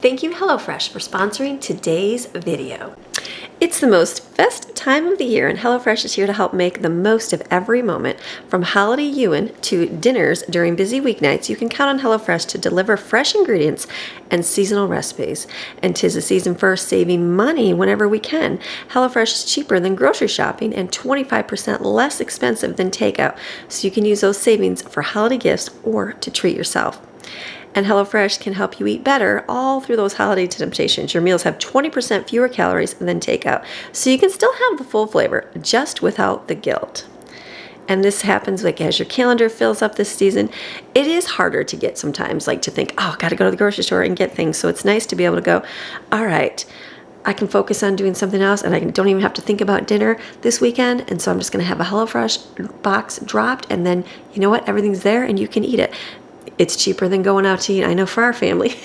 Thank you HelloFresh for sponsoring today's video. It's the most festive time of the year and HelloFresh is here to help make the most of every moment. From holiday Ewan to dinners during busy weeknights, you can count on HelloFresh to deliver fresh ingredients and seasonal recipes. And 'tis the season for saving money whenever we can. HelloFresh is cheaper than grocery shopping and 25% less expensive than takeout, so you can use those savings for holiday gifts or to treat yourself. And HelloFresh can help you eat better all through those holiday temptations. Your meals have 20% fewer calories than takeout, so you can still have the full flavor, just without the guilt. And this happens like as your calendar fills up this season. It is harder to get sometimes, like to think, oh, got to go to the grocery store and get things. So it's nice to be able to go, all right, I can focus on doing something else and I don't even have to think about dinner this weekend. And so I'm just going to have a HelloFresh box dropped and then, you know what, everything's there and you can eat it. It's cheaper than going out to eat, I know, for our family.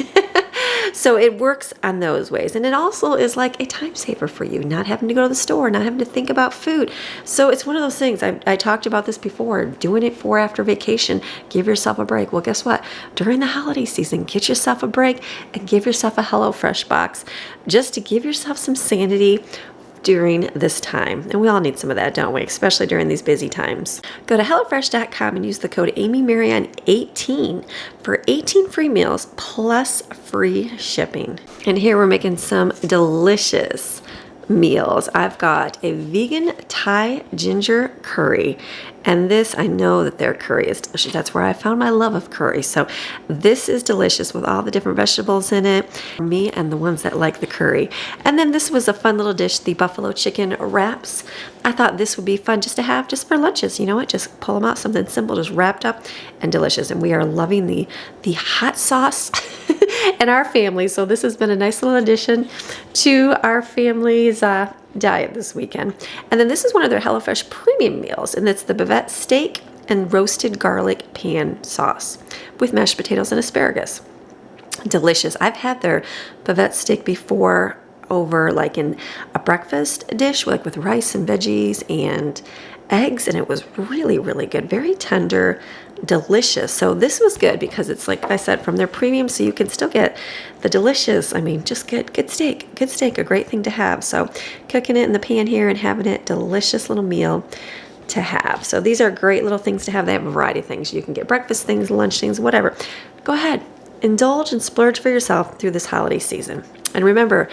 So it works on those ways. And it also is like a time saver for you, not having to go to the store, not having to think about food. So it's one of those things, I talked about this before, doing it for after vacation, give yourself a break. Well, guess what? During the holiday season, get yourself a break and give yourself a HelloFresh box just to give yourself some sanity during this time. And we all need some of that, don't we? Especially during these busy times. Go to HelloFresh.com and use the code AmyMaryon18 for 18 free meals plus free shipping. And here we're making some delicious meals. I've got a vegan Thai ginger curry. And this, I know that their curry is delicious. That's where I found my love of curry. So this is delicious with all the different vegetables in it. For me and the ones that like the curry. And then this was a fun little dish, the buffalo chicken wraps. I thought this would be fun just to have just for lunches. You know what? Just pull them out, something simple, just wrapped up and delicious. And we are loving the hot sauce in our family. So this has been a nice little addition to our family's diet this weekend. And then this is one of their HelloFresh premium meals, and it's the bavette steak and roasted garlic pan sauce with mashed potatoes and asparagus. Delicious. I've had their bavette steak before over like in a breakfast dish, like with rice and veggies and eggs, and it was really, really good. Very tender, delicious. So this was good because it's, like I said, from their premium, so you can still get the delicious, I mean, just get good steak, a great thing to have. So cooking it in the pan here and having it, delicious little meal to have. So these are great little things to have. They have a variety of things. You can get breakfast things, lunch things, whatever. Go ahead, indulge and splurge for yourself through this holiday season. And remember,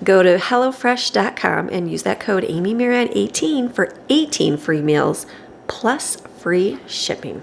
go to HelloFresh.com and use that code AmyMaryon18 for 18 free meals plus free shipping.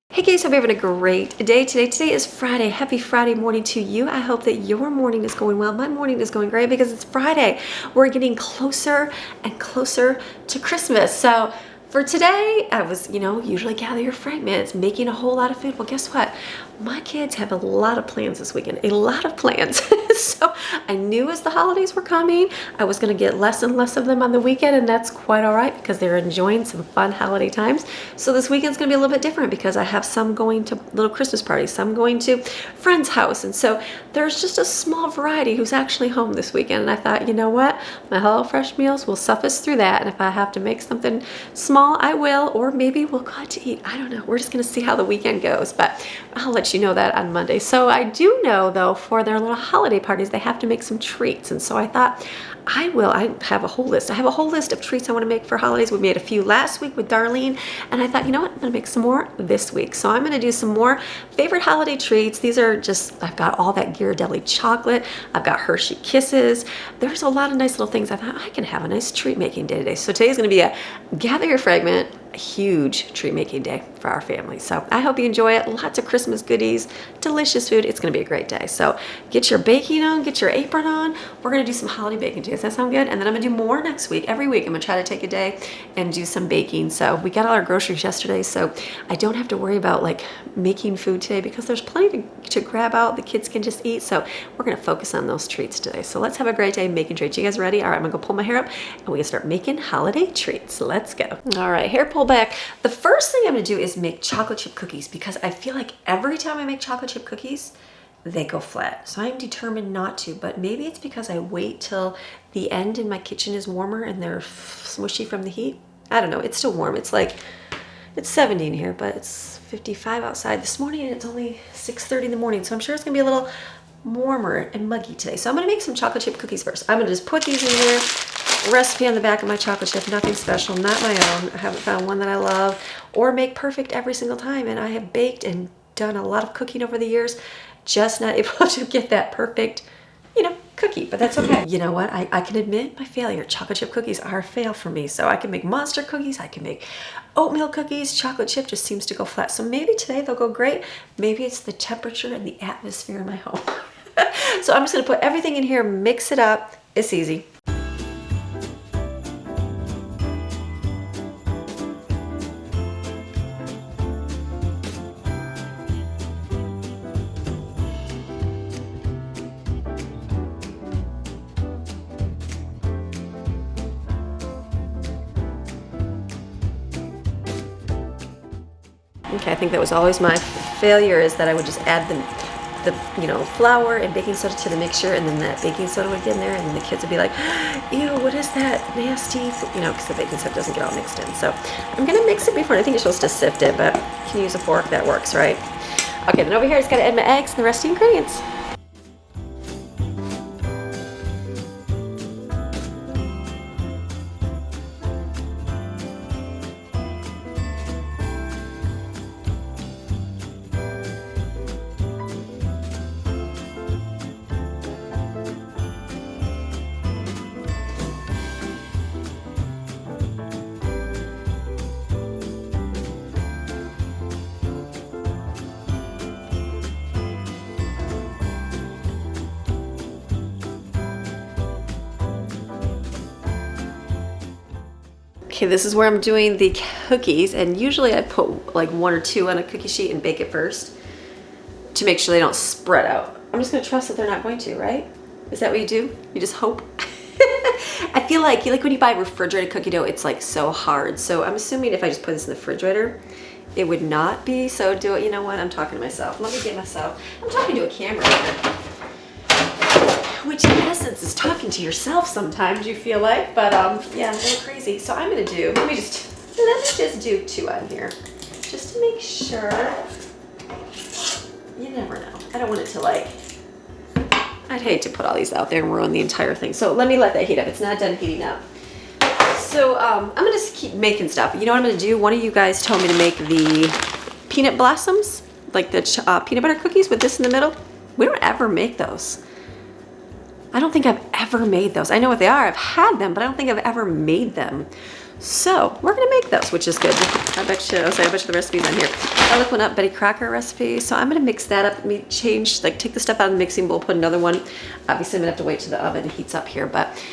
Hey guys, hope you're having a great day today. Today is Friday. Happy Friday morning to you. I hope that your morning is going well. My morning is going great because it's Friday. We're getting closer and closer to Christmas. So for today, I was, usually gather your fragments, making a whole lot of food. Well, guess what? My kids have a lot of plans this weekend, a lot of plans. So I knew as the holidays were coming, I was going to get less and less of them on the weekend, and that's quite all right because they're enjoying some fun holiday times. So this weekend's going to be a little bit different because I have some going to little Christmas parties, some going to friend's house, and so there's just a small variety who's actually home this weekend. And I thought, you know what? My HelloFresh meals will suffice through that, and if I have to make something small, I will, or maybe we'll go out to eat. I don't know. We're just going to see how the weekend goes, but I'll let you know that on Monday. So I do know, though, for their little holiday parties, they have to make some treats. And so I thought, I have a whole list. I have a whole list of treats I want to make for holidays. We made a few last week with Darlene, and I thought, you know what? I'm going to make some more this week. So I'm going to do some more favorite holiday treats. These are just, I've got all that Ghirardelli chocolate. I've got Hershey Kisses. There's a lot of nice little things. I thought I can have a nice treat making day today. So today's going to be a gather your fragment, a huge treat making day for our family. So I hope you enjoy it. Lots of Christmas goodies, delicious food. It's going to be a great day. So get your baking on, get your apron on. We're going to do some holiday baking today. Does that sound good? And then I'm going to do more next week. Every week I'm going to try to take a day and do some baking. So we got all our groceries yesterday, so I don't have to worry about like making food today because there's plenty to grab out. The kids can just eat. So we're going to focus on those treats today. So let's have a great day making treats. You guys ready? All right, I'm going to go pull my hair up and we can start making holiday treats. Let's go. All right, hair pull pull back. The first thing I'm gonna do is make chocolate chip cookies because I feel like every time I make chocolate chip cookies, they go flat. So I'm determined not to, but maybe it's because I wait till the end and my kitchen is warmer and they're smushy from the heat. I don't know, it's still warm. It's 70 in here, but it's 55 outside this morning and it's only 6:30 in the morning. So I'm sure it's gonna be a little warmer and muggy today. So I'm gonna make some chocolate chip cookies first. I'm gonna just put these in here. Recipe on the back of my chocolate chip, nothing special, not my own. I haven't found one that I love or make perfect every single time. And I have baked and done a lot of cooking over the years, just not able to get that perfect, cookie, but that's okay. You know what? I can admit my failure. Chocolate chip cookies are a fail for me. So I can make monster cookies. I can make oatmeal cookies. Chocolate chip just seems to go flat. So maybe today they'll go great. Maybe it's the temperature and the atmosphere in my home. So I'm just gonna put everything in here, mix it up. It's easy. Okay, I think that was always my failure, is that I would just add the flour and baking soda to the mixture, and then that baking soda would get in there, and then the kids would be like, ew, what is that nasty, because the baking soda doesn't get all mixed in. So I'm gonna mix it before. I think you're supposed to sift it, but you can use a fork, that works, right? Okay, then over here I just gotta add my eggs and the rest of the ingredients. Okay, this is where I'm doing the cookies, and usually I put like 1 or 2 on a cookie sheet and bake it first to make sure they don't spread out. I'm just gonna trust that they're not going to, right? Is that what you do? You just hope? I feel like when you buy refrigerated cookie dough, it's like so hard. So I'm assuming if I just put this in the refrigerator, it would not be. So do it, you know what? I'm talking to myself. Let me get myself, I'm talking to a camera here. Which in essence is talking to yourself sometimes, you feel like, but yeah, I'm going crazy. So I'm gonna do, let me just do 2 on here, just to make sure. You never know. I don't want it to I'd hate to put all these out there and ruin the entire thing. So let me let that heat up. It's not done heating up. So I'm gonna just keep making stuff. You know what I'm gonna do? One of you guys told me to make the peanut blossoms, like the peanut butter cookies with this in the middle. We don't ever make those. I don't think I've ever made those. I know what they are, I've had them, but I don't think I've ever made them. So we're gonna make those, which is good. I bet you the recipe's on here. I looked one up, Betty Crocker recipe. So I'm gonna mix that up, take the stuff out of the mixing bowl, put another one. Obviously I'm gonna have to wait till the oven heats up here, but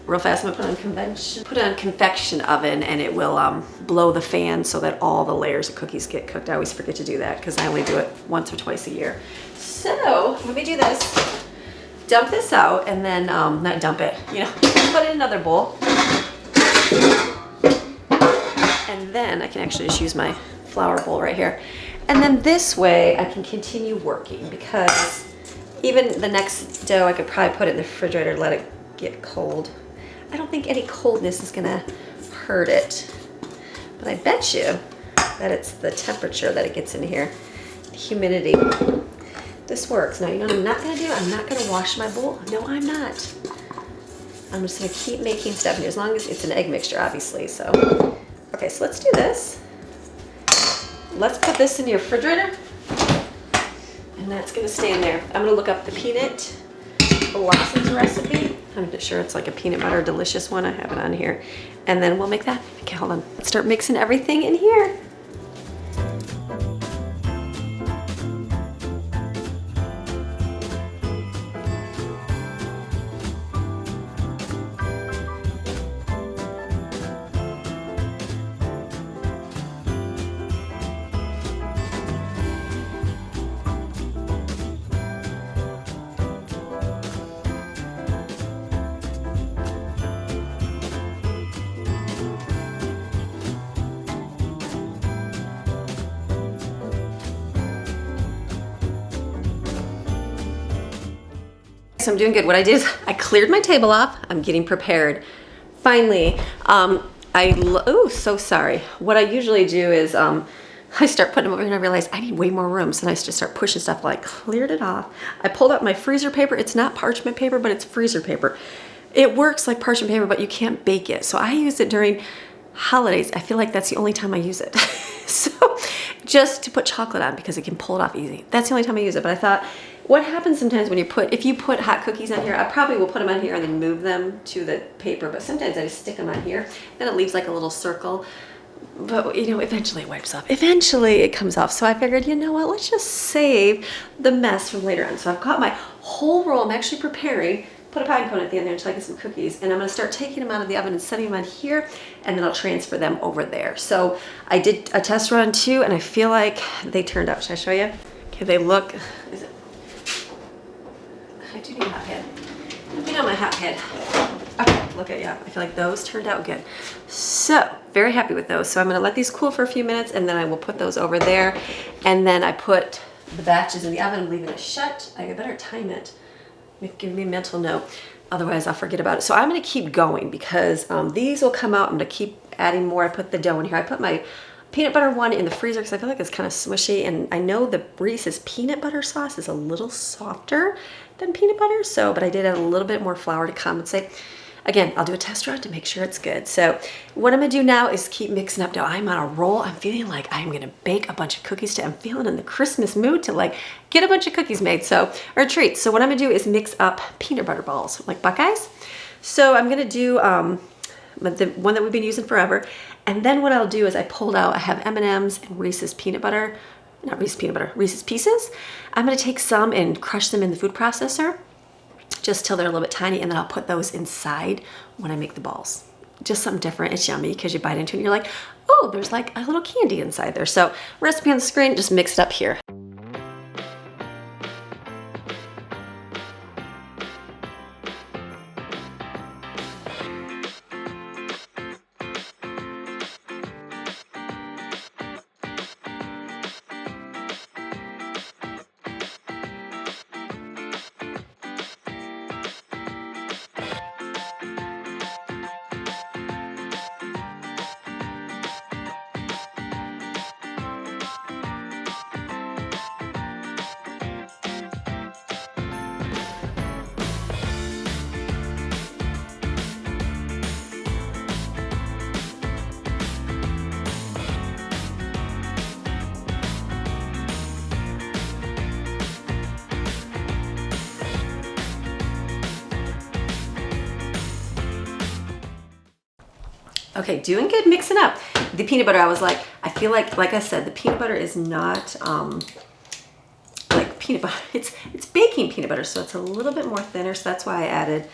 real fast, I'm gonna put it on convection oven, and it will blow the fan so that all the layers of cookies get cooked. I always forget to do that because I only do it once or twice a year. So let me do this. Dump this out, and then, not dump it, put it in another bowl. And then I can actually just use my flour bowl right here. And then this way I can continue working, because even the next dough I could probably put it in the refrigerator, let it get cold. I don't think any coldness is gonna hurt it. But I bet you that it's the temperature that it gets in here, the humidity. This works. Now, you know what I'm not gonna do? I'm not gonna wash my bowl. No, I'm not. I'm just gonna keep making stuff here, as long as it's an egg mixture, obviously, so. Okay, so let's do this. Let's put this in your refrigerator, and that's gonna stay in there. I'm gonna look up the peanut blossoms recipe. I'm not sure it's like a peanut butter delicious one. I have it on here. And then we'll make that. Okay, hold on. Let's start mixing everything in here. So I'm doing good. What I did is I cleared my table off. I'm getting prepared. Finally, oh, so sorry. What I usually do is I start putting them over here and I realize I need way more room. So I just start pushing stuff. Like, cleared it off. I pulled out my freezer paper. It's not parchment paper, but it's freezer paper. It works like parchment paper, but you can't bake it. So I use it during holidays. I feel like that's the only time I use it. So just to put chocolate on because it can pull it off easy. That's the only time I use it. But I thought, what happens sometimes when if you put hot cookies on here, I probably will put them on here and then move them to the paper. But sometimes I just stick them on here. Then it leaves like a little circle. But, you know, eventually it wipes off. Eventually it comes off. So I figured, you know what, let's just save the mess from later on. So I've got my whole roll. I'm actually preparing. Put a pine cone at the end there until I get some cookies. And I'm going to start taking them out of the oven and setting them on here. And then I'll transfer them over there. So I did a test run too. And I feel like they turned out. Should I show you? Okay, they look. Is it? I do need a hot pad. Looking at my hot pad. Okay, look at, yeah, I feel like those turned out good. So, very happy with those. So I'm gonna let these cool for a few minutes and then I will put those over there. And then I put the batches in the oven, leaving it shut. I better time it. Give me a mental note. Otherwise I'll forget about it. So I'm gonna keep going because these will come out. I'm gonna keep adding more. I put the dough in here. I put my peanut butter one in the freezer because I feel like it's kind of smushy, and I know the Reese's peanut butter sauce is a little softer than peanut butter, so, but I did add a little bit more flour to compensate. Again, I'll do a test run to make sure it's good. So what I'm gonna do now is keep mixing up dough. I'm on a roll. I'm feeling like I'm gonna bake a bunch of cookies today. I'm feeling in the Christmas mood to like get a bunch of cookies made, so, or treats. So what I'm gonna do is mix up peanut butter balls, like Buckeyes. So I'm gonna do the one that we've been using forever. And then what I'll do is I pulled out, I have M&Ms and Reese's peanut butter, not Reese's peanut butter, Reese's Pieces. I'm gonna take some and crush them in the food processor just till they're a little bit tiny, and then I'll put those inside when I make the balls. Just something different. It's yummy because you bite into it and you're like, oh, there's like a little candy inside there. So recipe on the screen, just mix it up here. Okay, doing good, mixing up. The peanut butter, I was like, I feel like I said, the peanut butter is not like peanut butter. It's baking peanut butter, so it's a little bit more thinner, so that's why I added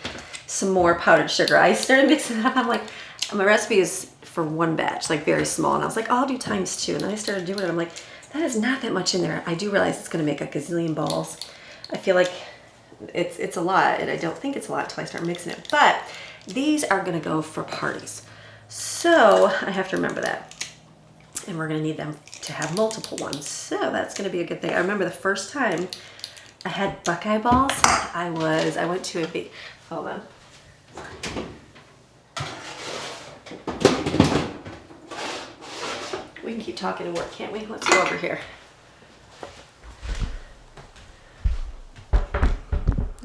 some more powdered sugar. I started mixing it up. I'm like, my recipe is for one batch, like very small, and I was like, oh, I'll do ×2. And then I started doing it. I'm like, that is not that much in there. I do realize it's gonna make a gazillion balls. I feel like it's a lot, and I don't think it's a lot until I start mixing it. But these are gonna go for parties. So I have to remember that. And we're gonna need them to have multiple ones. So that's gonna be a good thing. I remember the first time I had Buckeye balls, I went to a big, hold on. We can keep talking and work, can't we? Let's go over here.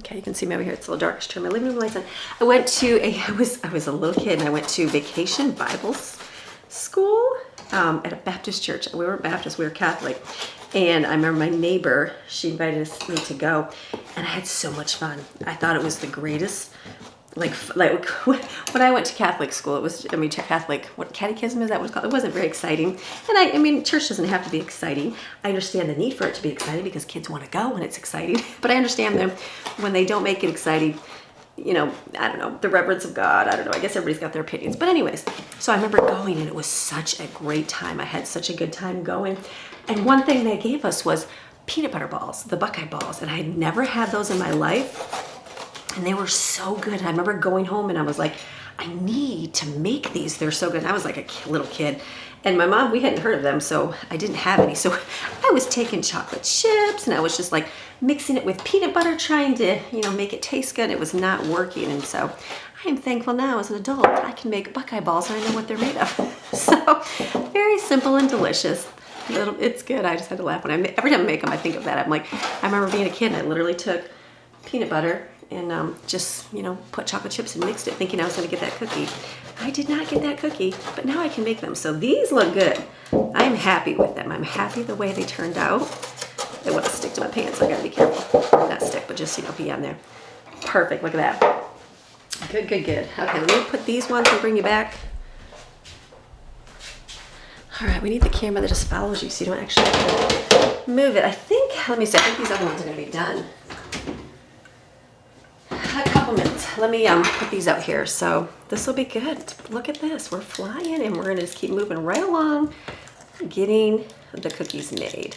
Okay, you can see me over here. It's a little dark. Just turn my living room lights on. I was a little kid and I went to vacation Bible school at a Baptist church. We weren't Baptist, we were Catholic. And I remember my neighbor, she invited me to go, and I had so much fun. I thought it was the greatest. Like when I went to Catholic school, it was, I mean, Catholic, what catechism is that what it's called? It wasn't very exciting. And I mean, church doesn't have to be exciting. I understand the need for it to be exciting because kids want to go when it's exciting. But I understand them when they don't make it exciting, you know, I don't know, the reverence of God. I don't know. I guess everybody's got their opinions. But anyways, so I remember going and it was such a great time. I had such a good time going. And one thing they gave us was peanut butter balls, the Buckeye balls. And I had never had those in my life. And they were so good. I remember going home and I was like, I need to make these. They're so good. And I was like a little kid. And my mom, we hadn't heard of them, so I didn't have any. So I was taking chocolate chips and I was just like mixing it with peanut butter, trying to, you know, make it taste good. It was not working. And so I am thankful now as an adult I can make Buckeye balls and I know what they're made of. So very simple and delicious. It's good. I just had to laugh when every time I make them, I think of that. I'm like, I remember being a kid and I literally took peanut butter and just, you know, put chocolate chips and mixed it thinking I was going to get that cookie. I did not get that cookie, but now I can make them. So these look good. I'm happy with them. I'm happy the way they turned out. They want to stick to my pants, so I got to be careful. Not stick, but just, you know, be on there. Perfect. Look at that. Good, good, good. Okay, let me put these ones and bring you back. All right, we need the camera that just follows you so you don't actually have to move it. I think, let me see, I think these other ones are going to be done. A couple minutes. Let me put these out here. So this will be good. Look at this. We're flying and we're going to just keep moving right along, getting the cookies made.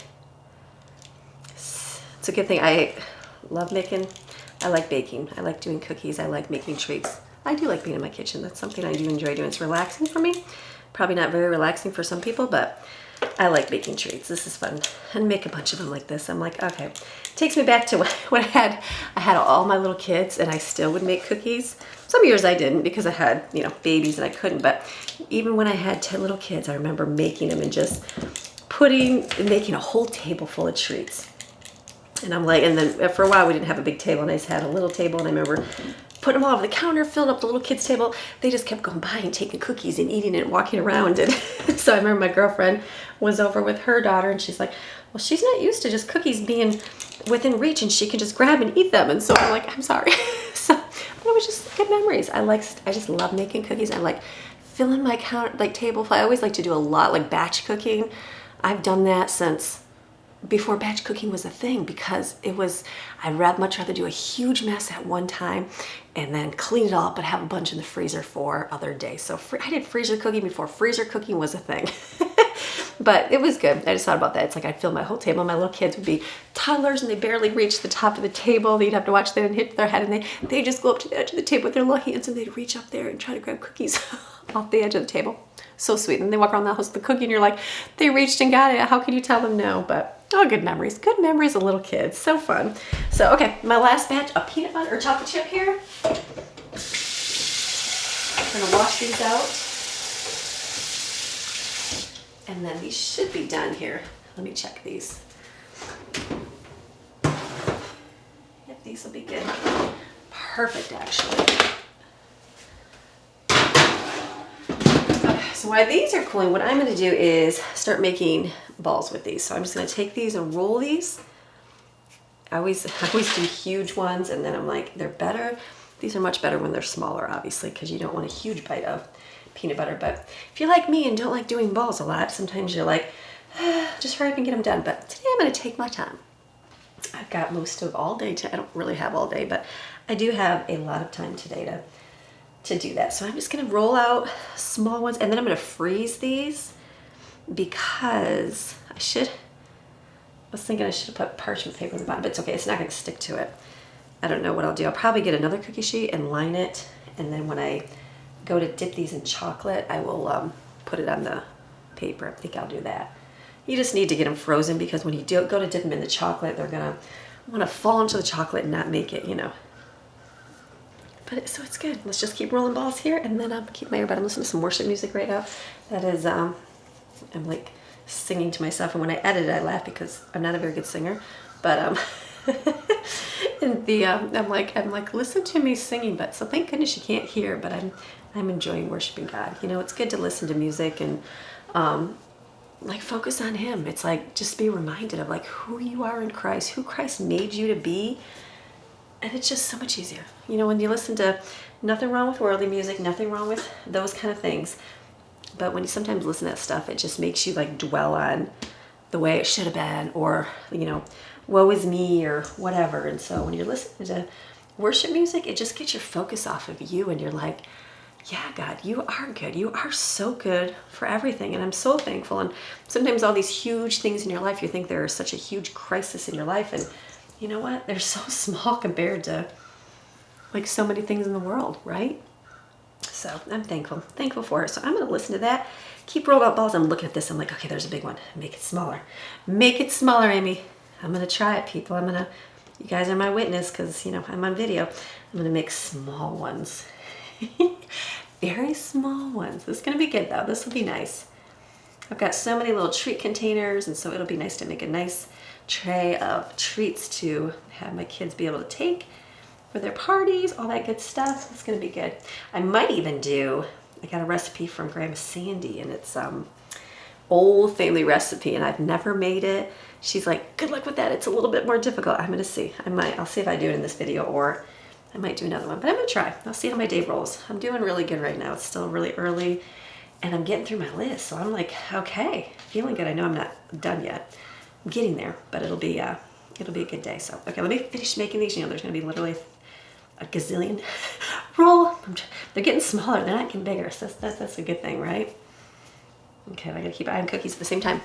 It's a good thing. I love making, I like baking. I like doing cookies. I like making treats. I do like being in my kitchen. That's something I do enjoy doing. It's relaxing for me. Probably not very relaxing for some people, but I like baking treats. This is fun. And make a bunch of them like this. I'm like, okay. Takes me back to when I had all my little kids and I still would make cookies. Some years I didn't because I had, you know, babies and I couldn't. But even when I had 10 little kids, I remember making them and just making a whole table full of treats. And I'm like, and then for a while we didn't have a big table and I just had a little table and I remember putting them all over the counter, filling up the little kids' table. They just kept going by and taking cookies and eating it and walking around. And so I remember my girlfriend was over with her daughter and she's like, well, she's not used to just cookies being within reach and she can just grab and eat them. And so I'm like, I'm sorry. So, but it was just good memories. I just love making cookies. I like filling my table. I always like to do a lot like batch cooking. I've done that since before batch cooking was a thing because I'd much rather do a huge mess at one time and then clean it all up but have a bunch in the freezer for other days. So I did freezer cooking before freezer cooking was a thing. But it was good. I just thought about that. It's like I'd fill my whole table. My little kids would be toddlers and they barely reach the top of the table. You'd have to watch them and hit their head and they just go up to the edge of the table with their little hands and they'd reach up there and try to grab cookies off the edge of the table. So sweet. And they walk around the house with the cookie and you're like, they reached and got it. How can you tell them no? But oh, good memories. Good memories of little kids. So fun. So, okay, my last batch of peanut butter or chocolate chip here. I'm going to wash these out. And then these should be done here. Let me check these. Yep, these will be good. Perfect, actually. Okay, so while these are cooling, what I'm going to do is start making balls with these. So I'm just going to take these and roll these. I always do huge ones, and then I'm like, they're better. These are much better when they're smaller, obviously, because you don't want a huge bite of peanut butter. But if you're like me and don't like doing balls a lot, sometimes you're like, just hurry up and get them done. But today I'm going to take my time. I've got most of all day. I don't really have all day, but I do have a lot of time today to do that. So I'm just going to roll out small ones, and then I'm going to freeze these because I was thinking I should have put parchment paper on the bottom, but it's okay. It's not going to stick to it. I don't know what I'll do. I'll probably get another cookie sheet and line it, and then when I go to dip these in chocolate, I will put it on the paper. I think I'll do that. You just need to get them frozen because when you go to dip them in the chocolate, they're going to want to fall into the chocolate and not make it, you know. But so it's good. Let's just keep rolling balls here, and then I'll keep my earbud. I'm listening to some worship music right now. That is, I'm like singing to myself, and when I edit it, I laugh because I'm not a very good singer. But and I'm like, listen to me singing. But so thank goodness you can't hear. But I'm enjoying worshiping God. You know, it's good to listen to music and like focus on Him. It's like just be reminded of like who you are in Christ, who Christ made you to be. And it's just so much easier. You know, when you listen to, nothing wrong with worldly music, nothing wrong with those kind of things. But when you sometimes listen to that stuff, it just makes you like dwell on the way it should have been, or, you know, woe is me or whatever. And so when you're listening to worship music, it just gets your focus off of you, and you're like, yeah, God, you are good. You are so good for everything. And I'm so thankful. And sometimes all these huge things in your life, you think there's such a huge crisis in your life, and you know what? They're so small compared to like so many things in the world, right? So I'm thankful for it. So I'm going to listen to that, keep rolling out balls. I'm looking at this. I'm like, okay, there's a big one. Make it smaller. Make it smaller, Amy. I'm going to try it, people. You guys are my witness because, you know, I'm on video. I'm going to make small ones. Very small ones. This is going to be good, though. This will be nice. I've got so many little treat containers, and so it'll be nice to make a nice tray of treats to have my kids be able to take for their parties, all that good stuff. It's going to be good. I might even do, I got a recipe from Grandma Sandy, and it's old family recipe, and I've never made it. She's like, good luck with that. It's a little bit more difficult. I'm going to see. I'll see if I do it in this video, or I might do another one, but I'm going to try. I'll see how my day rolls. I'm doing really good right now. It's still really early, and I'm getting through my list. So I'm like, okay, feeling good. I know I'm not done yet. I'm getting there, but it'll be a good day. So, okay, let me finish making these. You know, there's going to be literally a gazillion roll. They're getting smaller. They're not getting bigger. So that's a good thing, right? Okay, I got to keep eyeing cookies at the same time.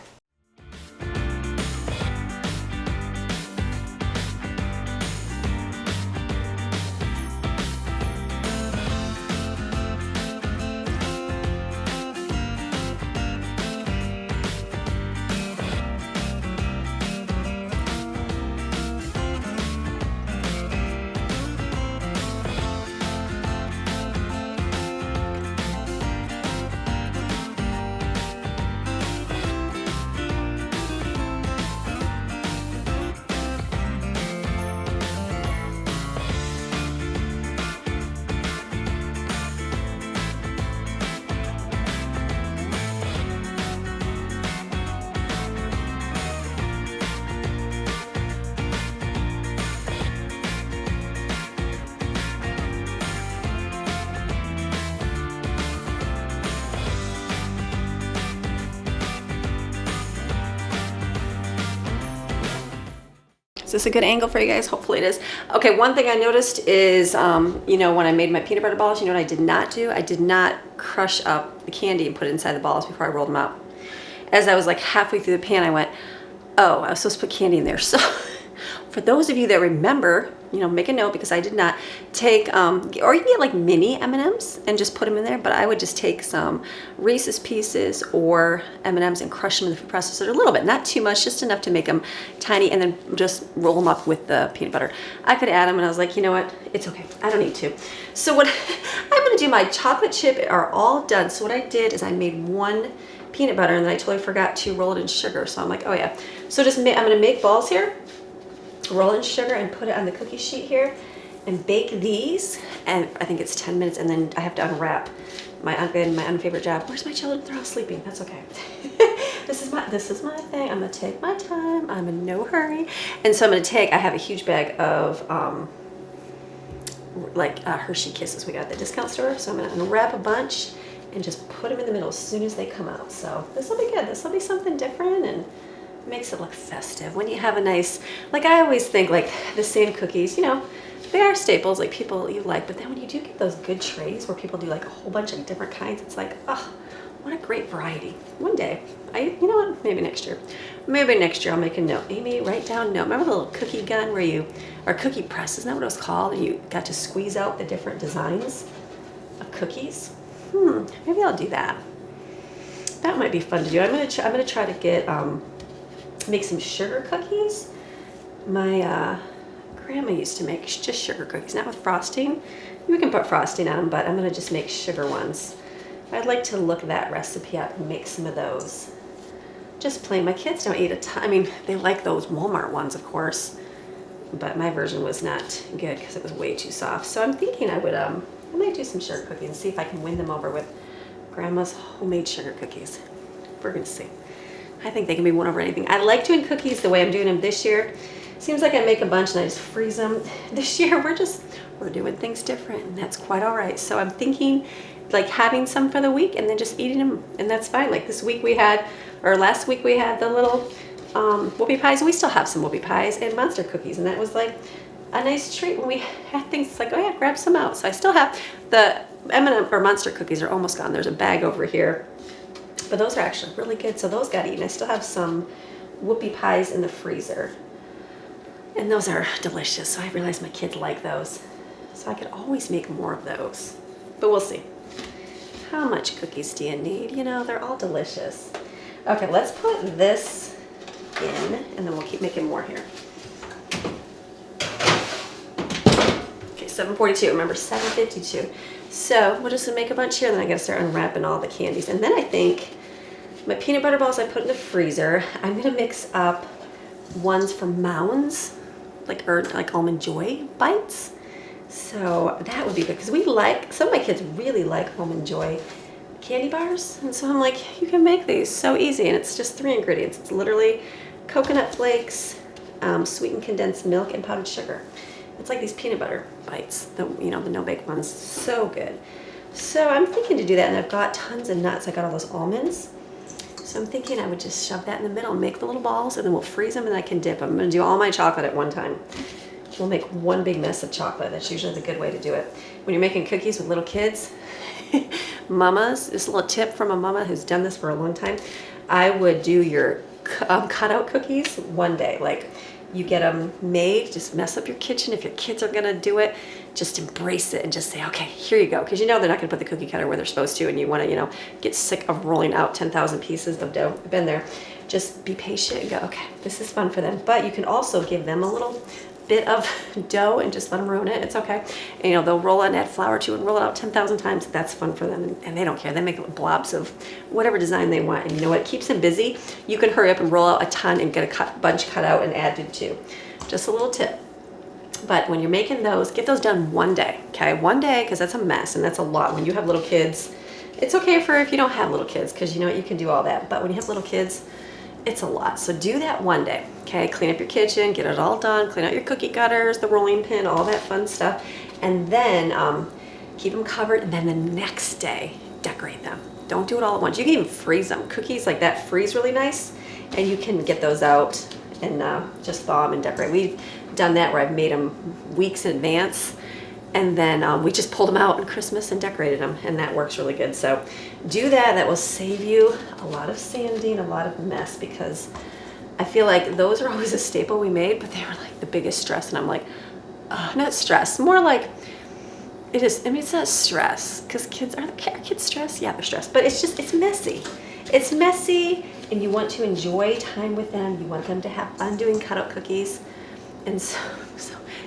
Is this a good angle for you guys? Hopefully it is. Okay, one thing I noticed is, you know, when I made my peanut butter balls, you know what I did not do? I did not crush up the candy and put it inside the balls before I rolled them out. As I was like halfway through the pan, I went, oh, I was supposed to put candy in there. So for those of you that remember, you know, make a note, because I did not take, or you can get like mini M&Ms and just put them in there, but I would just take some Reese's Pieces or M&Ms and crush them in the food processor a little bit, not too much, just enough to make them tiny, and then just roll them up with the peanut butter. I could add them, and I was like, you know what, it's okay, I don't need to. So what I'm gonna do, my chocolate chip are all done. So what I did is I made one peanut butter, and then I totally forgot to roll it in sugar. So I'm like, oh yeah. So I'm gonna make balls here, roll in sugar, and put it on the cookie sheet here, and bake these. And I think it's 10 minutes, and then I have to unwrap my unfavorite job. Where's my children? They're all sleeping. That's okay. This is my thing. I'm gonna take my time. I'm in no hurry. And so I have a huge bag of Hershey Kisses we got at the discount store. So I'm gonna unwrap a bunch and just put them in the middle as soon as they come out. So this will be good. This will be something different, and makes it look festive. When you have a nice, like I always think like the same cookies, you know, they are staples, like people you like, but then when you do get those good trays where people do like a whole bunch of different kinds, it's like, oh, what a great variety. One day, you know what, maybe next year I'll make a note. Amy, write down note. Remember the little cookie gun or cookie press, isn't that what it was called? And you got to squeeze out the different designs of cookies. Maybe I'll do that. That might be fun to do. I'm gonna try to get, make some sugar cookies. My grandma used to make just sugar cookies, not with frosting. You can put frosting on them, but I'm gonna just make sugar ones. I'd like to look that recipe up and make some of those. Just plain. My kids don't eat a ton. I mean, they like those Walmart ones, of course, but my version was not good because it was way too soft. So I'm thinking I might do some sugar cookies and see if I can win them over with Grandma's homemade sugar cookies. We're gonna see. I think they can be won over anything. I like doing cookies the way I'm doing them this year. Seems like I make a bunch and I just freeze them. This year we're doing things different, and that's quite all right. So I'm thinking like having some for the week and then just eating them, and that's fine. Like last week we had the little whoopie pies. We still have some whoopie pies and monster cookies, and that was like a nice treat when we had things. It's like, oh yeah, grab some out. So I still have the M&M or monster cookies are almost gone. There's a bag over here, but those are actually really good. So those got eaten. I still have some whoopie pies in the freezer, and those are delicious. So I realized my kids like those, so I could always make more of those, but we'll see. How much cookies do you need? You know, they're all delicious. Okay, let's put this in, and then we'll keep making more here. Okay, 7:42. Remember, 7:52. So we'll just make a bunch here, and then I gotta start unwrapping all the candies. And then I think my peanut butter balls I put in the freezer. I'm gonna mix up ones from Mounds, like Almond Joy bites. So that would be good, because some of my kids really like Almond Joy candy bars. And so I'm like, you can make these so easy, and it's just 3 ingredients. It's literally coconut flakes, sweetened condensed milk, and powdered sugar. It's like these peanut butter bites, the no-bake ones. So good. So I'm thinking to do that, and I've got tons of nuts. I got all those almonds. So I'm thinking I would just shove that in the middle, make the little balls, and then we'll freeze them, and I can dip them. I'm gonna do all my chocolate at one time. We'll make one big mess of chocolate. That's usually the good way to do it. When you're making cookies with little kids, mamas, this little tip from a mama who's done this for a long time, I would do your cutout cookies one day. Like, you get them made, just mess up your kitchen. If your kids are gonna do it, just embrace it and just say, okay, here you go. Because you know they're not gonna put the cookie cutter where they're supposed to, and you wanna, get sick of rolling out 10,000 pieces of dough. I've been there. Just be patient and go, okay, this is fun for them. But you can also give them a little bit of dough and just let them ruin it. It's okay. And they'll roll it and add flour to it and roll it out 10,000 times. That's fun for them, and they don't care. They make blobs of whatever design they want. And you know what? It keeps them busy. You can hurry up and roll out a ton and get a bunch cut out and added to. Just a little tip. But when you're making those, get those done one day, okay? One day, because that's a mess and that's a lot. When you have little kids, it's okay for if you don't have little kids, because you can do all that. But when you have little kids, it's a lot. So do that one day, okay? Clean up your kitchen, get it all done, clean out your cookie cutters, the rolling pin, all that fun stuff. And then keep them covered, and then the next day, decorate them. Don't do it all at once. You can even freeze them. Cookies like that freeze really nice, and you can get those out and just thaw them and decorate. We've done that where I've made them weeks in advance, and then we just pulled them out on Christmas and decorated them, and that works really good. So do that. That will save you a lot of sanding, a lot of mess, because I feel like those are always a staple we made, but they were like the biggest stress. And I'm like, not stress, more like it is. I mean, it's not stress, because are kids stressed? Yeah, they're stressed, but it's messy. It's messy, and you want to enjoy time with them. You want them to have fun doing cutout cookies. And so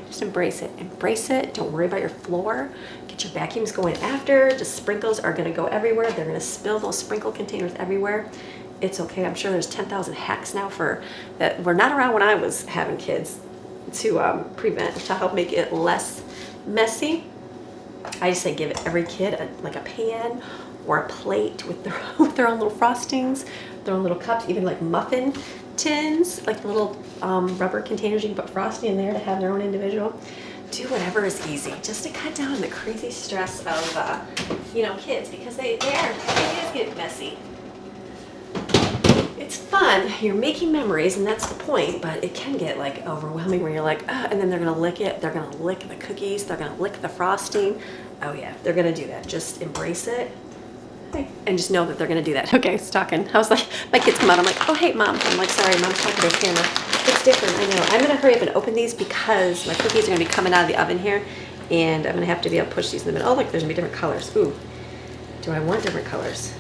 just embrace it. Embrace it. Don't worry about your floor. Get your vacuums going after. Just sprinkles are going to go everywhere. They're going to spill those sprinkle containers everywhere. It's okay. I'm sure there's 10,000 hacks now for that were not around when I was having kids to help make it less messy. I just say give every kid like a pan or a plate with their own little frostings, their own little cups, even like muffin tins, like little rubber containers you can put frosting in there to have their own individual. Do whatever is easy, just to cut down on the crazy stress of kids, because they just get messy. It's fun. You're making memories, and that's the point, but it can get like overwhelming where you're like, and then they're gonna lick it, they're gonna lick the cookies, they're gonna lick the frosting. Oh yeah, they're gonna do that. Just embrace it. And just know that they're gonna do that. Okay, it's talking. I was like, my kids come out, I'm like, oh hey mom. I'm like, sorry, mom's talking to the camera. It's different, I know. I'm gonna hurry up and open these because my cookies are gonna be coming out of the oven here, and I'm gonna have to be able to push these in the middle. Oh look, there's gonna be different colors. Ooh, do I want different colors?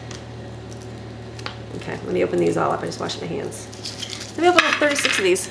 Okay, let me open these all up. I just washed my hands. Let me open up 36 of these.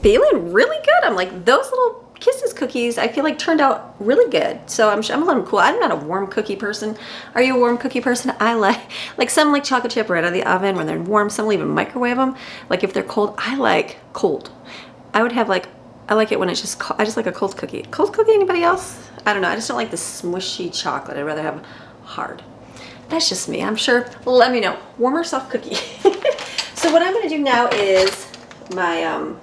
feeling really good. I'm like, those little Kisses cookies, I feel like turned out really good. So I'm gonna let them cool. I'm not a warm cookie person. Are you a warm cookie person? I like some like chocolate chip right out of the oven when they're warm. Some will even microwave them. Like if they're cold, I like cold. I would have like, I like it when it's just cold. I just like a cold cookie. Cold cookie, anybody else? I don't know. I just don't like the smushy chocolate. I'd rather have hard. That's just me. I'm sure. Let me know. Warm or soft cookie. So what I'm gonna do now is my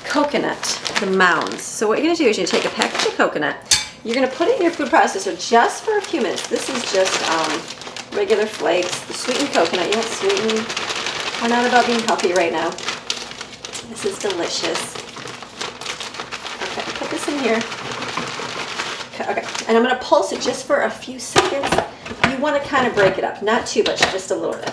coconut, the mounds. So what you're gonna do is you're gonna take a package of coconut, you're gonna put it in your food processor just for a few minutes. This is just regular flakes, the sweetened coconut. You want sweetened. We're not about being healthy right now. This is delicious. Okay, put this in here. Okay, and I'm gonna pulse it just for a few seconds. You wanna kind of break it up, not too much, just a little bit.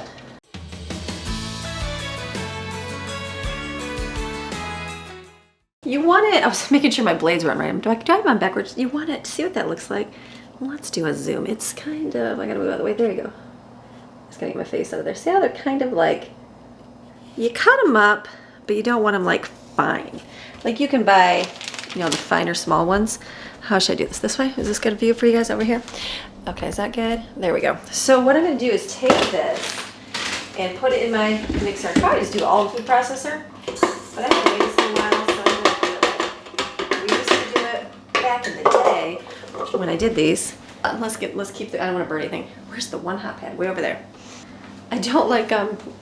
You want it, I was making sure my blades were on right. Do I have them on backwards? You want it, see what that looks like? Well, let's do a zoom. It's kind of, I gotta move out of the way. There you go. Just gotta get my face out of there. See how they're kind of like, you cut them up, but you don't want them like fine. Like you can buy, you know, the finer small ones. How should I do this? This way? Is this good view for you guys over here? Okay, is that good? There we go. So what I'm gonna do is take this and put it in my mixer. I probably just do all the food processor, but I haven't made this in a while, so I'm gonna do it. We used to do it back in the day when I did these. Let's keep the, I don't want to burn anything. Where's the one hot pad? Way over there. I don't like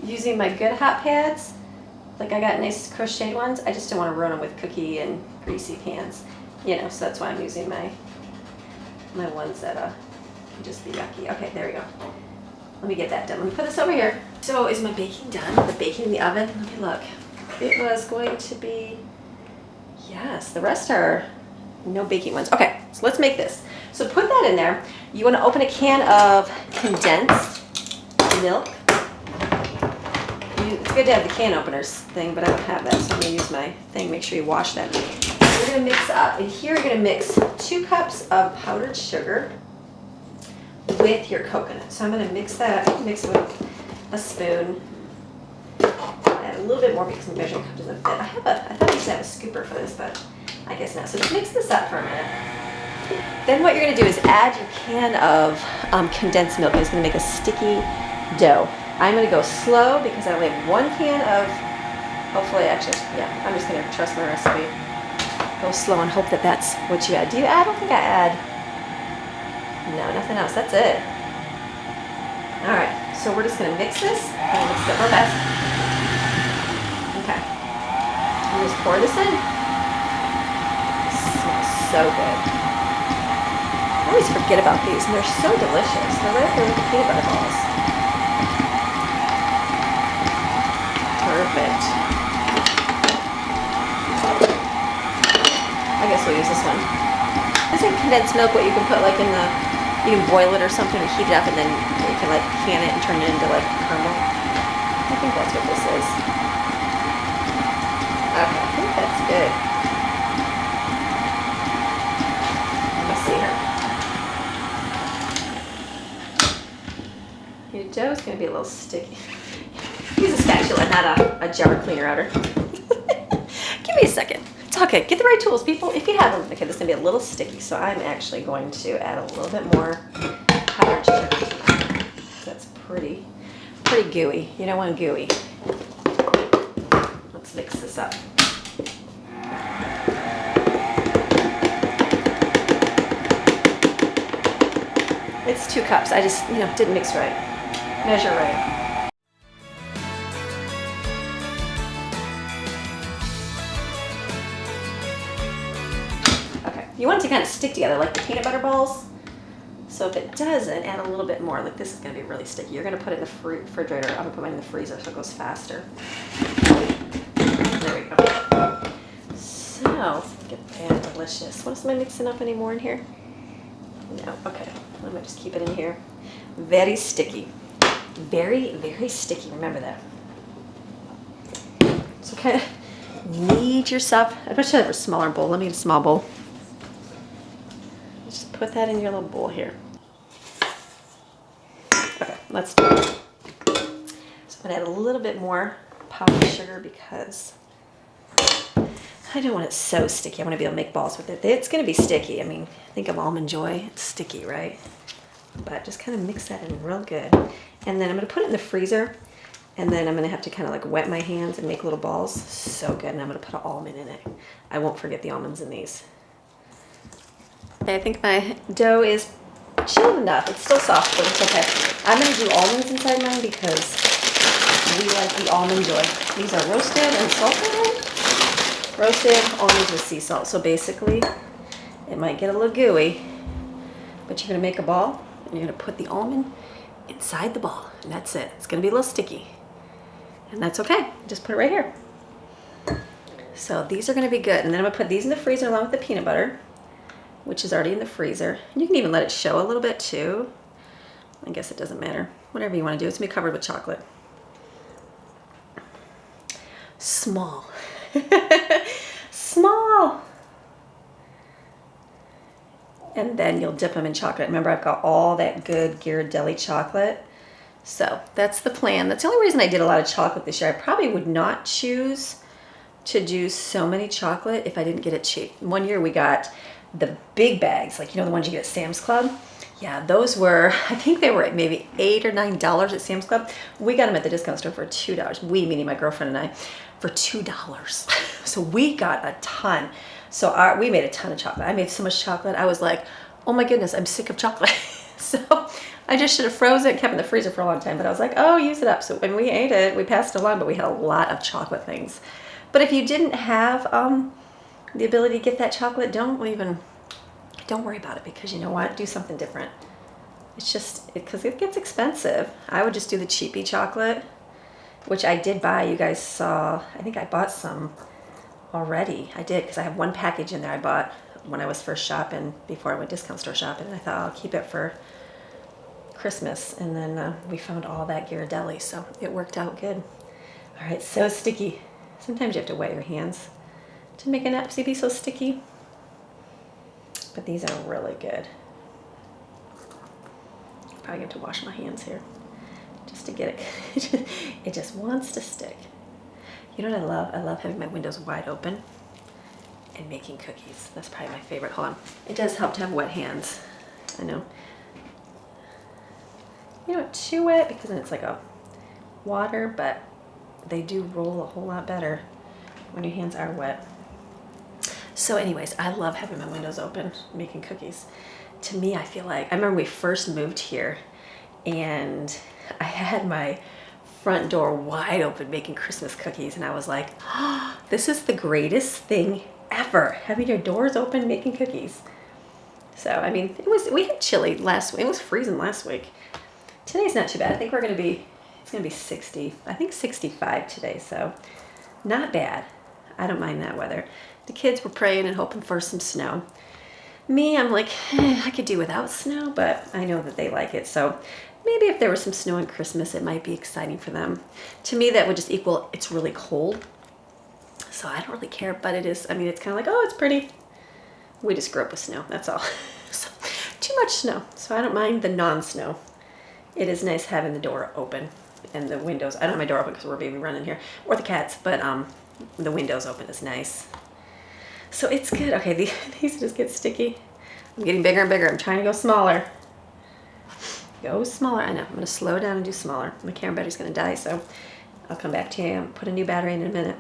using my good hot pads. Like I got nice crocheted ones. I just don't want to ruin them with cookie and greasy pans. You know, so that's why I'm using my ones that can just be yucky. Okay, there we go. Let me get that done. Let me put this over here. So is my baking done? The baking in the oven? Let me look. It was going to be, yes, the rest are no baking ones. Okay, so let's make this. So put that in there. You want to open a can of condensed milk. It's good to have the can openers thing, but I don't have that, so I'm going to use my thing. Make sure you wash that. We're going to mix up. And here you're going to mix 2 cups of powdered sugar with your coconut. So I'm going to mix that up. Mix it with a spoon. Add a little bit more because the measuring cup doesn't fit. I thought I used to have a scooper for this, but I guess not. So just mix this up for a minute. Then what you're going to do is add your can of condensed milk. It's going to make a sticky dough. I'm going to go slow because I only have 1 can of, hopefully, actually, yeah, I'm just going to trust my recipe. Go slow and hope that that's what you add. Do you add? I don't think I add. No, nothing else. That's it. All right, so we're just going to mix this. I'm going to mix it real fast. Okay. And just pour this in. It smells so good. I always forget about these, and they're so delicious. They're right there with the peanut butter balls. Perfect. I guess we'll use this one. Is it condensed milk what you can put like in the, you can boil it or something and heat it up and then you can like can it and turn it into like caramel? I think that's what this is. Okay, I think that's good. Let me see her. Your dough is going to be a little sticky. Use a spatula, not a jar cleaner outer. Give me a second. It's okay. Get the right tools, people. If you have them. Okay, this is going to be a little sticky, so I'm actually going to add a little bit more powdered sugar. That's pretty gooey. You don't want gooey. Let's mix this up. It's 2 cups. I just, didn't mix right. Measure right. You want it to kind of stick together like the peanut butter balls. So if it doesn't, add a little bit more. Like this is going to be really sticky. You're going to put it in the refrigerator. I'm going to put mine in the freezer so it goes faster. There we go. So, get that delicious. What am I mixing up anymore in here? No, okay. Let me just keep it in here. Very sticky. Very, very sticky. Remember that. So kind of knead yourself. I bet you have a smaller bowl. Let me get a small bowl. Just put that in your little bowl here. Okay, let's do it. So I'm gonna add a little bit more powdered sugar because I don't want it so sticky. I want to be able to make balls with it. It's going to be sticky. I mean, think of Almond Joy. It's sticky, right? But just kind of mix that in real good. And then I'm going to put it in the freezer. And then I'm going to have to kind of like wet my hands and make little balls. So good. And I'm going to put an almond in it. I won't forget the almonds in these. Okay, I think my dough is chilled enough. It's still soft, but it's okay. I'm going to do almonds inside mine because we like the Almond Joy. These are roasted and salted. Roasted almonds with sea salt. So basically, it might get a little gooey, but you're going to make a ball, and you're going to put the almond inside the ball, and that's it. It's going to be a little sticky, and that's okay. Just put it right here. So these are going to be good, and then I'm going to put these in the freezer along with the peanut butter, which is already in the freezer. You can even let it show a little bit too. I guess it doesn't matter. Whatever you want to do. It's going to be covered with chocolate. Small. Small. And then you'll dip them in chocolate. Remember, I've got all that good Ghirardelli chocolate. So that's the plan. That's the only reason I did a lot of chocolate this year. I probably would not choose to do so many chocolate if I didn't get it cheap. One year we got the big bags, like, you know, the ones you get at Sam's Club. Yeah, those were, I think they were at maybe $8 or $9 at Sam's Club. We got them at the discount store for $2. We, meaning my girlfriend and I, for $2. So we got a ton. So we made a ton of chocolate. I made so much chocolate. I was like, oh my goodness, I'm sick of chocolate. So I just should have frozen it, kept it in the freezer for a long time. But I was like, oh, use it up. So when we ate it, we passed it along, but we had a lot of chocolate things. But if you didn't have the ability to get that chocolate, don't worry about it, because you know what? Do something different. It's just, because it gets expensive. I would just do the cheapy chocolate, which I did buy. You guys saw, I think I bought some already. I did, because I have one package in there I bought when I was first shopping, before I went discount store shopping. And I thought I'll keep it for Christmas. And then we found all that Ghirardelli, so it worked out good. All right, so sticky. Sometimes you have to wet your hands to make an Epsi be so sticky. But these are really good. Probably have to wash my hands here just to get it. It just wants to stick. You know what I love? I love having my windows wide open and making cookies. That's probably my favorite. Hold on. It does help to have wet hands. I know. You know, too wet, because then it's like a water, but they do roll a whole lot better when your hands are wet. So anyways, I love having my windows open, making cookies. To me, I feel like, I remember we first moved here and I had my front door wide open making Christmas cookies, and I was like, oh, this is the greatest thing ever, having your doors open making cookies. So, I mean, we had chilly last week. It was freezing last week. Today's not too bad. I think it's gonna be 60, I think 65 today, so not bad. I don't mind that weather. The kids were praying and hoping for some snow. Me, I'm like, I could do without snow, but I know that they like it. So maybe if there was some snow on Christmas, it might be exciting for them. To me, that would just equal it's really cold. So I don't really care, but it is, I mean, it's kind of like, oh, it's pretty. We just grew up with snow, that's all. So, too much snow, so I don't mind the non-snow. It is nice having the door open and the windows. I don't have my door open because we're baby running here, or the cats, but the windows open is nice. So it's good. Okay, these just get sticky. I'm getting bigger and bigger. I'm trying to go smaller. Go smaller. I know. I'm going to slow down and do smaller. My camera battery's going to die, so I'll come back to you and put a new battery in a minute.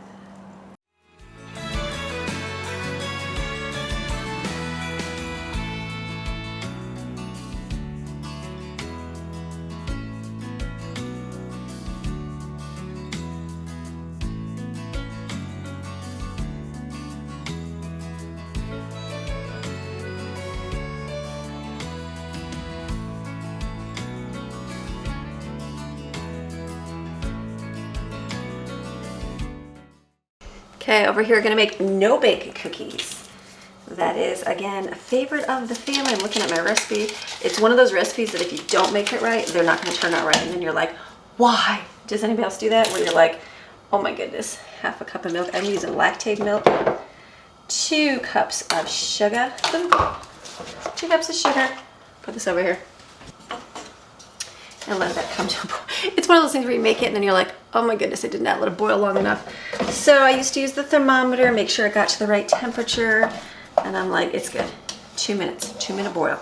Okay, over here, gonna make no-bake cookies. That is, again, a favorite of the family. I'm looking at my recipe. It's one of those recipes that if you don't make it right, they're not gonna turn out right. And then you're like, why? Does anybody else do that? Where you're like, oh my goodness, half a cup of milk. I'm using lactate milk. 2 cups of sugar. 2 cups of sugar. Put this over here. And let that come to a boil. It's one of those things where you make it and then you're like, oh my goodness, I did not let it boil long enough. So I used to use the thermometer, make sure it got to the right temperature. And I'm like, it's good. 2 minutes, 2-minute boil.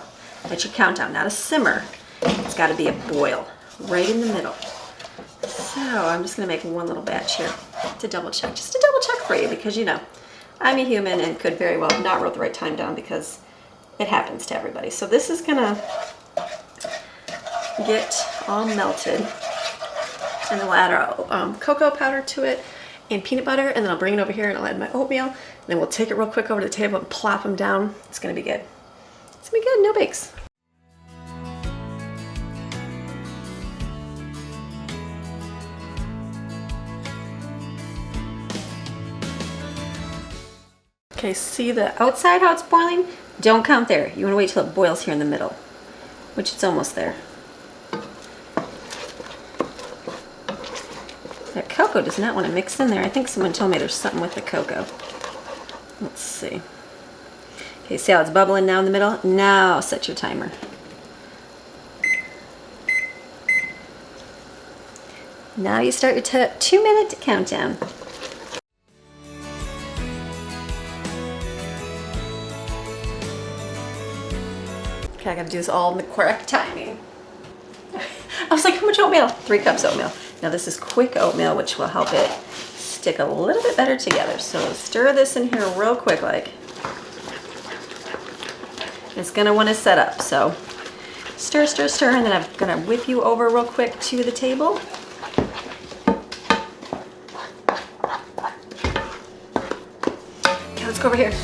That's your countdown, not a simmer. It's gotta be a boil, right in the middle. So I'm just gonna make one little batch here to double check, just to double check for you, because you know, I'm a human and could very well not wrote the right time down because it happens to everybody. So this is gonna get all melted, and then we'll add our cocoa powder to it and peanut butter, and then I'll bring it over here and I'll add my oatmeal, and then we'll take it real quick over to the table and plop them down. It's gonna be good. It's gonna be good, no bakes. Okay, see the outside how it's boiling? Don't count there. You wanna wait till it boils here in the middle, which it's almost there. That cocoa does not want to mix in there. I think someone told me there's something with the cocoa. Let's see. Okay, see how it's bubbling now in the middle? Now set your timer. Now you start your 2-minute countdown. Okay, I gotta do this all in the correct timing. I was like, how much oatmeal? 3 cups oatmeal. Now this is quick oatmeal, which will help it stick a little bit better together. So stir this in here real quick, like. It's gonna wanna set up, so stir, stir, stir, and then I'm gonna whip you over real quick to the table. Okay, let's go over here.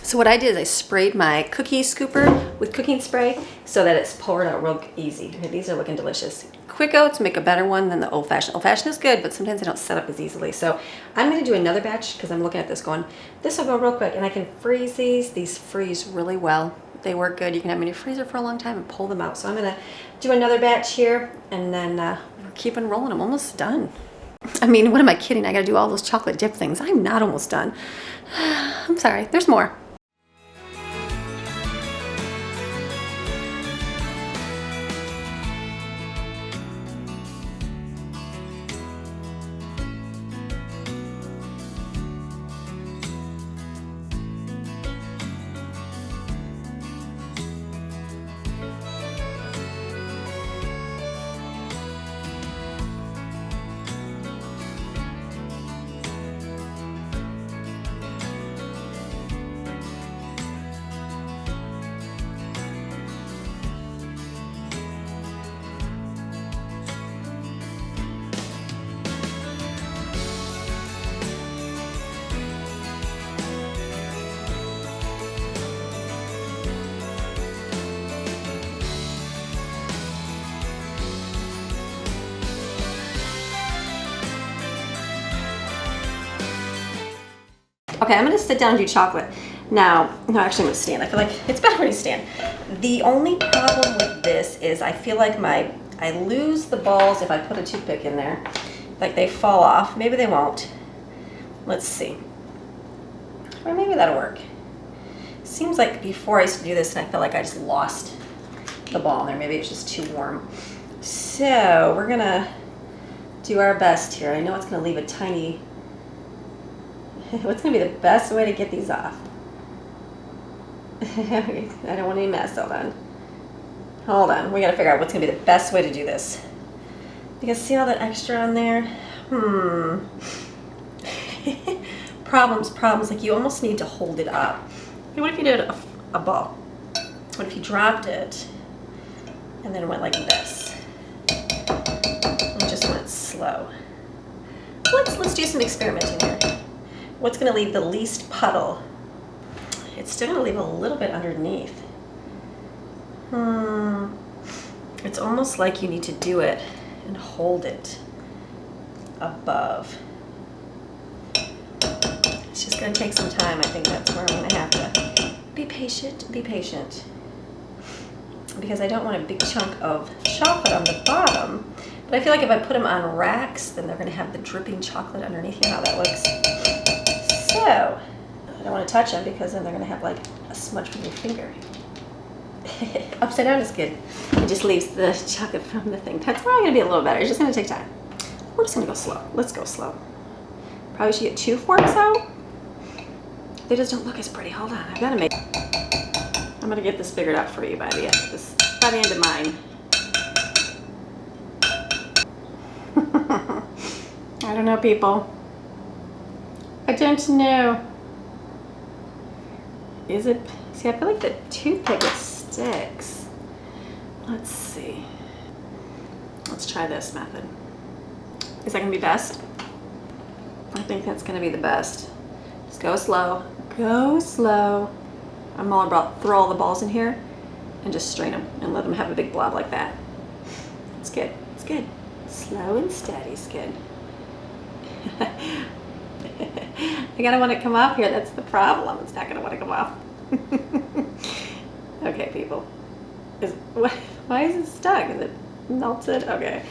So what I did is I sprayed my cookie scooper with cooking spray so that it's poured out real easy. Okay, these are looking delicious. Quick oats make a better one than the old fashioned. Old fashioned is good, but sometimes they don't set up as easily. So I'm gonna do another batch because I'm looking at this going, this will go real quick, and I can freeze these. These freeze really well. They work good. You can have them in your freezer for a long time and pull them out. So I'm gonna do another batch here, and then we're keeping rolling. I'm almost done. I mean, what am I kidding? I gotta do all those chocolate dip things. I'm not almost done. I'm sorry, there's more. Okay, I'm gonna sit down and do chocolate. Now, no, actually I'm gonna stand. I feel like it's better when you stand. The only problem with this is I feel like I lose the balls if I put a toothpick in there. Like they fall off. Maybe they won't. Let's see. Or maybe that'll work. Seems like before I used to do this and I felt like I just lost the ball in there. Maybe it's just too warm. So we're gonna do our best here. I know it's gonna leave a tiny, what's gonna be the best way to get these off? I don't want any mess, hold on. Hold on, we gotta figure out what's gonna be the best way to do this. You can see all that extra on there? Problems, like you almost need to hold it up. Okay, what if you did a ball? What if you dropped it and then went like this? And just went slow. Let's do some experimenting here. What's gonna leave the least puddle? It's still gonna leave a little bit underneath. It's almost like you need to do it and hold it above. It's just gonna take some time. I think that's where I'm gonna have to be patient, be patient. because I don't want a big chunk of chocolate on the bottom. But I feel like if I put them on racks, then they're gonna have the dripping chocolate underneath. You know how that looks. So, I don't want to touch them because then they're gonna have like a smudge from your finger. Upside down is good. It just leaves the chocolate from the thing. That's probably gonna be a little better. It's just gonna take time. We're just gonna go slow. Let's go slow. Probably should get 2 forks out. They just don't look as pretty. Hold on, I've gotta make. I'm gonna get this figured out for you by the end of mine. I don't know, people. I don't know. Is it? See, I feel like the toothpick sticks. Let's see. Let's try this method. Is that gonna be best? I think that's gonna be the best. Just go slow. Go slow. I'm all about throw all the balls in here and just strain them and let them have a big blob like that. It's good. It's good. Slow and steady is good. I gotta want it to come off here. That's the problem. It's not gonna want to come off. Okay, people. Why is it stuck? Is it melted? Okay,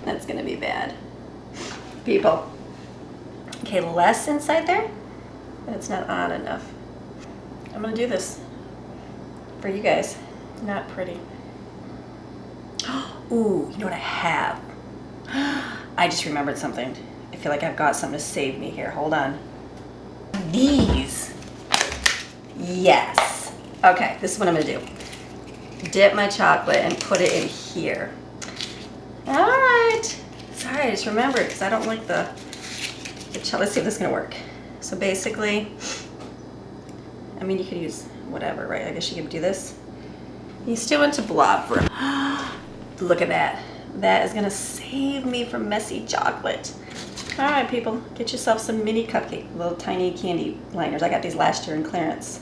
that's gonna be bad. People. Okay, less inside there, but it's not on enough. I'm gonna do this for you guys. Not pretty. Ooh, you know what I have? I just remembered something. I feel like I've got something to save me here. Hold on. These. Yes. Okay, this is what I'm gonna do. Dip my chocolate and put it in here. All right. Sorry, I just remembered because I don't like the chocolate. Let's see if this is gonna work. So basically, I mean, you could use whatever, right? I guess you could do this. You still want to blob for. Look at that. That is gonna save me from messy chocolate. All right, people, get yourself some mini cupcake, little tiny candy liners. I got these last year in clearance.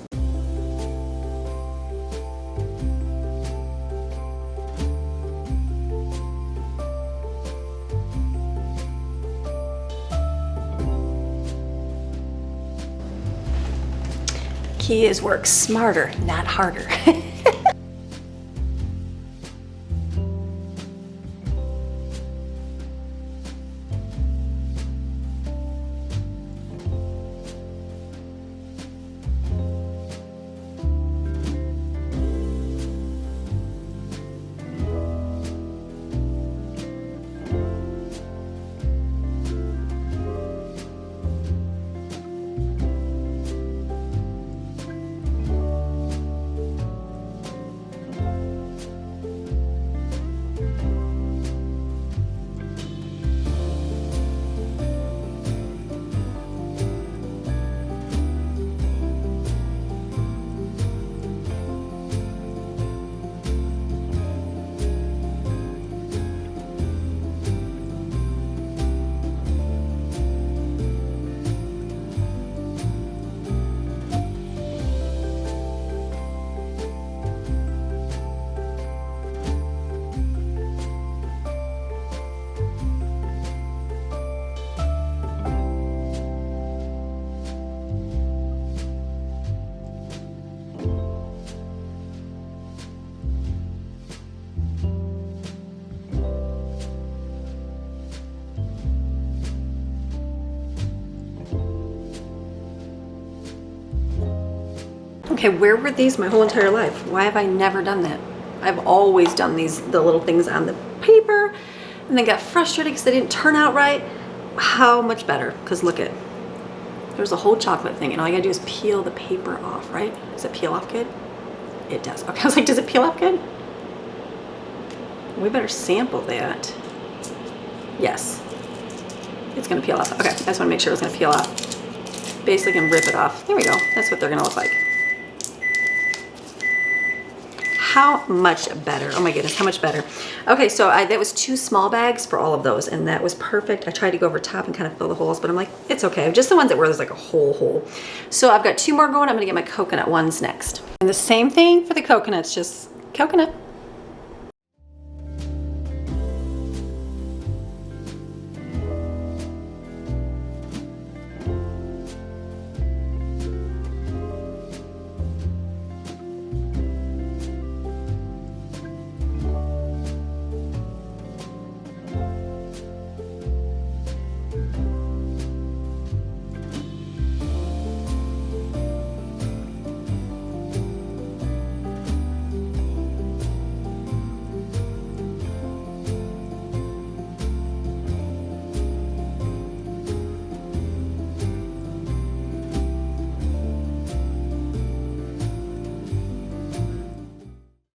Key is work smarter, not harder. Okay, where were these my whole entire life? Why have I never done that? I've always done the little things on the paper and then got frustrated because they didn't turn out right. How much better? Because look at, there's a whole chocolate thing and all you gotta do is peel the paper off, right? Does it peel off good? It does. Okay, I was like, does it peel off good? We better sample that. Yes, it's gonna peel off. Okay, I just wanna make sure it's gonna peel off. Basically can rip it off. There we go, that's what they're gonna look like. How much better? Oh my goodness, how much better? Okay, so that was 2 small bags for all of those, and that was perfect. I tried to go over top and kind of fill the holes, but I'm like, it's okay. Just the ones that where there's like a whole hole. So I've got 2 more going. I'm gonna get my coconut ones next. And the same thing for the coconuts, just coconut.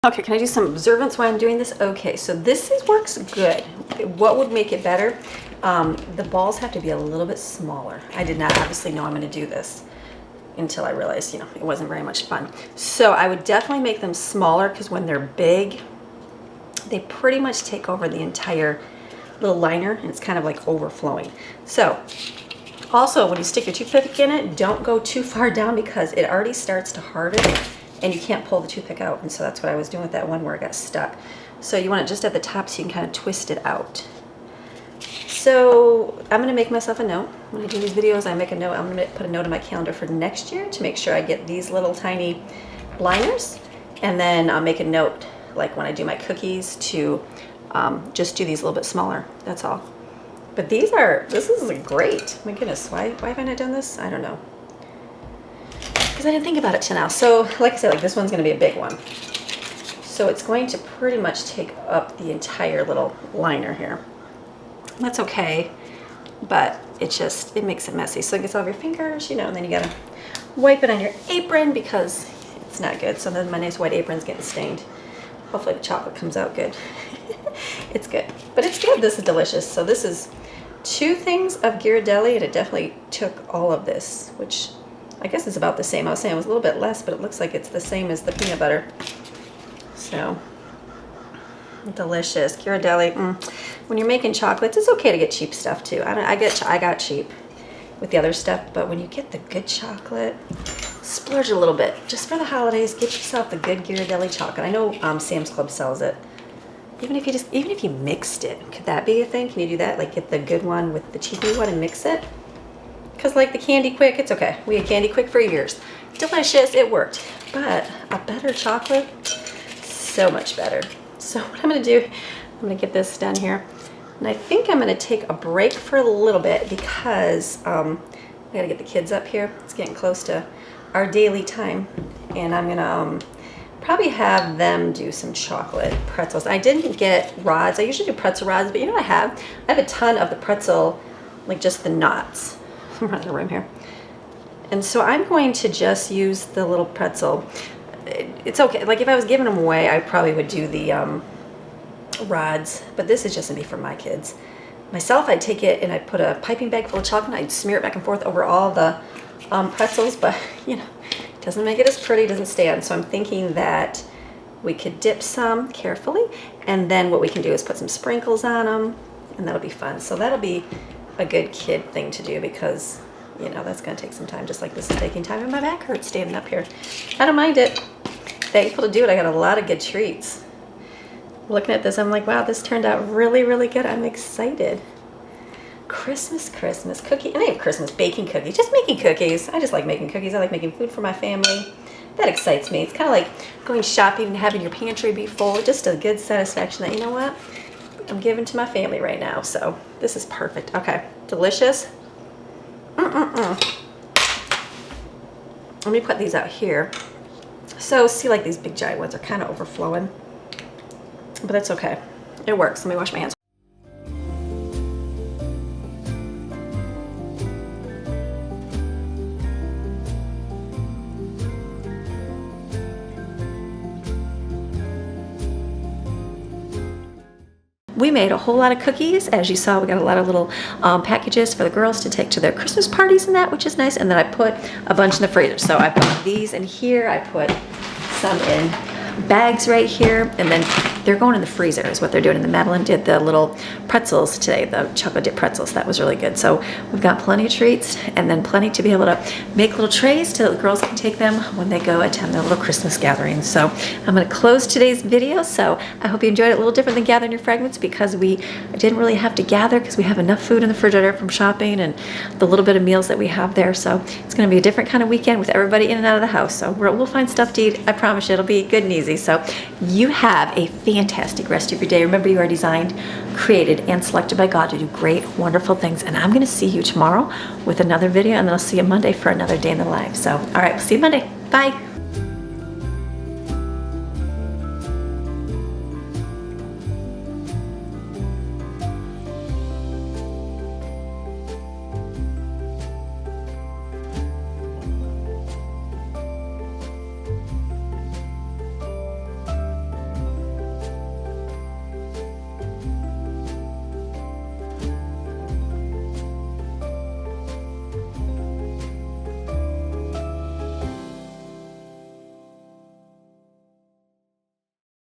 Okay, can I do some observance while I'm doing this? Okay, so works good. What would make it better? The balls have to be a little bit smaller. I did not obviously know I'm going to do this until I realized, it wasn't very much fun. So I would definitely make them smaller, because when they're big, they pretty much take over the entire little liner, and it's kind of like overflowing. So also, when you stick your toothpick in it, don't go too far down, because it already starts to harden and you can't pull the toothpick out. And so that's what I was doing with that one where it got stuck. So you want it just at the top so you can kind of twist it out. So I'm gonna make myself a note. When I do these videos, I make a note. I'm gonna put a note on my calendar for next year to make sure I get these little tiny liners. And then I'll make a note, like when I do my cookies, to just do these a little bit smaller, that's all. But this is great. My goodness, why have I not done this? I don't know. Because I didn't think about it till now. So like I said, like this one's gonna be a big one. So it's going to pretty much take up the entire little liner here. That's okay, but it makes it messy. So it gets all over your fingers, and then you gotta wipe it on your apron because it's not good. So then my nice white apron's getting stained. Hopefully the chocolate comes out good. It's good, but it's good. This is delicious. So this is 2 things of Ghirardelli, and it definitely took all of this, which I guess is about the same. I was saying it was a little bit less, but it looks like it's the same as the peanut butter. So delicious. Ghirardelli. When you're making chocolates, it's okay to get cheap stuff too. I got cheap with the other stuff, but when you get the good chocolate, splurge a little bit. Just for the holidays, get yourself the good Ghirardelli chocolate. I know Sam's Club sells it. Even if you mixed it, could that be a thing? Can you do that? Like get the good one with the cheapy one and mix it? Because like the Candy Quick, it's okay. We had Candy Quick for years. Delicious, it worked. But a better chocolate, so much better. So what I'm gonna do, I'm gonna get this done here. And I think I'm gonna take a break for a little bit because I gotta get the kids up here. It's getting close to our daily time. And I'm gonna probably have them do some chocolate pretzels. I didn't get rods. I usually do pretzel rods, but you know what I have? I have a ton of the pretzel, like just the knots. I'm running the room here. And so I'm going to just use the little pretzel. It's okay. Like if I was giving them away, I probably would do the rods, but this is just gonna be for my kids. Myself, I'd take it and I'd put a piping bag full of chocolate. I'd smear it back and forth over all the pretzels, but it doesn't make it as pretty, doesn't stay on. So I'm thinking that we could dip some carefully, and then what we can do is put some sprinkles on them, and that'll be fun. So that'll be a good kid thing to do because, that's gonna take some time, just like this is taking time, and my back hurts standing up here. I don't mind it. Thankful to do it. I got a lot of good treats. Looking at this, I'm like, wow, this turned out really, really good. I'm excited. Christmas cookie, and I have Christmas baking cookies, just making cookies. I just like making cookies. I like making food for my family. That excites me. It's kind of like going shopping and having your pantry be full. Just a good satisfaction that, you know what, I'm giving to my family right now. So this is perfect. Okay, delicious. Let me put these out here. So see, like these big giant ones are kind of overflowing, but that's okay. It works. Let me wash my hands. We made a whole lot of cookies. As you saw, we got a lot of little packages for the girls to take to their Christmas parties and that, which is nice. And then I put a bunch in the freezer. So I put these in here. I put some in bags right here, and then they're going in the freezer is what they're doing. And then Madeline did the little pretzels today, the chocolate dip pretzels. That was really good. So we've got plenty of treats, and then plenty to be able to make little trays so the girls can take them when they go attend their little Christmas gatherings. So I'm going to close today's video. So I hope you enjoyed it. A little different than gathering your fragments, because we didn't really have to gather because we have enough food in the refrigerator from shopping and the little bit of meals that we have there. So it's going to be a different kind of weekend with everybody in and out of the house. So we'll find stuff to eat. I promise you it'll be good and easy. So you have a fantastic rest of your day. Remember, you are designed, created, and selected by God to do great, wonderful things. And I'm going to see you tomorrow with another video, and then I'll see you Monday for another day in the life. So, all right, we'll see you Monday. Bye.